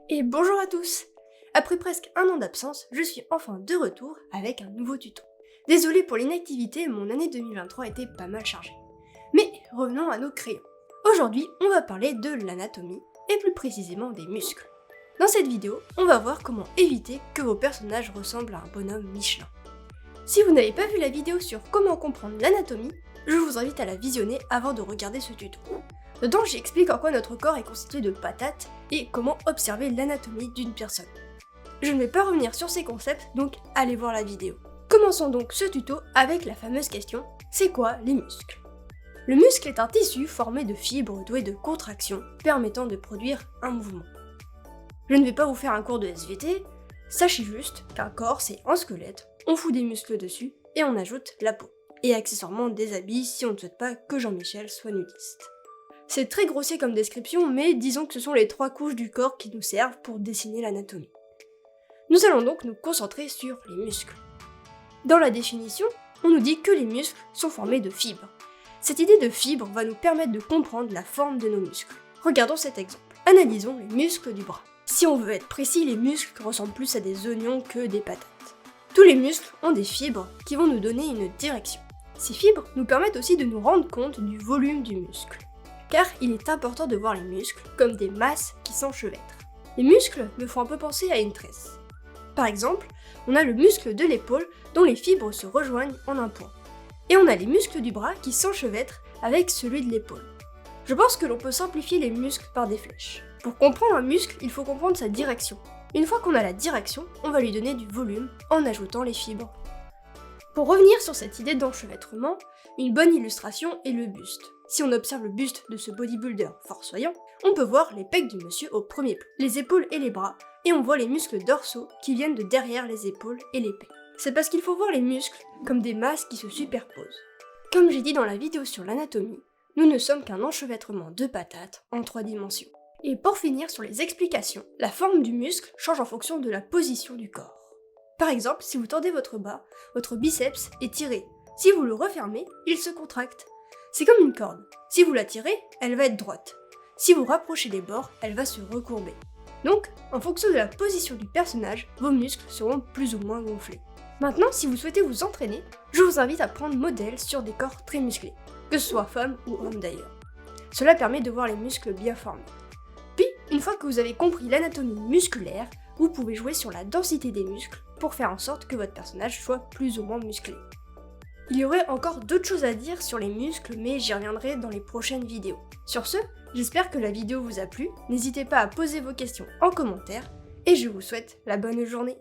Et bonjour à tous! Après presque un an d'absence, je suis enfin de retour avec un nouveau tuto. Désolé pour l'inactivité, mon année 2023 était pas mal chargée. Mais revenons à nos crayons. Aujourd'hui, on va parler de l'anatomie, et plus précisément des muscles. Dans cette vidéo, on va voir comment éviter que vos personnages ressemblent à un bonhomme Michelin. Si vous n'avez pas vu la vidéo sur comment comprendre l'anatomie, je vous invite à la visionner avant de regarder ce tuto. Dedans, j'explique en quoi notre corps est constitué de patates et comment observer l'anatomie d'une personne. Je ne vais pas revenir sur ces concepts, donc allez voir la vidéo. Commençons donc ce tuto avec la fameuse question, c'est quoi les muscles? Le muscle est un tissu formé de fibres douées de contractions permettant de produire un mouvement. Je ne vais pas vous faire un cours de SVT, sachez juste qu'un corps c'est un squelette, on fout des muscles dessus et on ajoute la peau. Et accessoirement des habits si on ne souhaite pas que Jean-Michel soit nudiste. C'est très grossier comme description, mais disons que ce sont les 3 couches du corps qui nous servent pour dessiner l'anatomie. Nous allons donc nous concentrer sur les muscles. Dans la définition, on nous dit que les muscles sont formés de fibres. Cette idée de fibres va nous permettre de comprendre la forme de nos muscles. Regardons cet exemple. Analysons les muscles du bras. Si on veut être précis, les muscles ressemblent plus à des oignons que des patates. Tous les muscles ont des fibres qui vont nous donner une direction. Ces fibres nous permettent aussi de nous rendre compte du volume du muscle. Car il est important de voir les muscles comme des masses qui s'enchevêtrent. Les muscles me font un peu penser à une tresse. Par exemple, on a le muscle de l'épaule dont les fibres se rejoignent en un point. Et on a les muscles du bras qui s'enchevêtrent avec celui de l'épaule. Je pense que l'on peut simplifier les muscles par des flèches. Pour comprendre un muscle, il faut comprendre sa direction. Une fois qu'on a la direction, on va lui donner du volume en ajoutant les fibres. Pour revenir sur cette idée d'enchevêtrement, une bonne illustration est le buste. Si on observe le buste de ce bodybuilder forcefoyant, on peut voir les pecs du monsieur au premier plan, les épaules et les bras, et on voit les muscles dorsaux qui viennent de derrière les épaules et les pecs. C'est parce qu'il faut voir les muscles comme des masses qui se superposent. Comme j'ai dit dans la vidéo sur l'anatomie, nous ne sommes qu'un enchevêtrement de patates en 3 dimensions. Et pour finir sur les explications, la forme du muscle change en fonction de la position du corps. Par exemple, si vous tendez votre bras, votre biceps est tiré. Si vous le refermez, il se contracte. C'est comme une corde. Si vous la tirez, elle va être droite. Si vous rapprochez les bords, elle va se recourber. Donc, en fonction de la position du personnage, vos muscles seront plus ou moins gonflés. Maintenant, si vous souhaitez vous entraîner, je vous invite à prendre modèle sur des corps très musclés, que ce soit femmes ou hommes d'ailleurs. Cela permet de voir les muscles bien formés. Puis, une fois que vous avez compris l'anatomie musculaire, vous pouvez jouer sur la densité des muscles pour faire en sorte que votre personnage soit plus ou moins musclé. Il y aurait encore d'autres choses à dire sur les muscles, mais j'y reviendrai dans les prochaines vidéos. Sur ce, j'espère que la vidéo vous a plu, n'hésitez pas à poser vos questions en commentaire, et je vous souhaite la bonne journée.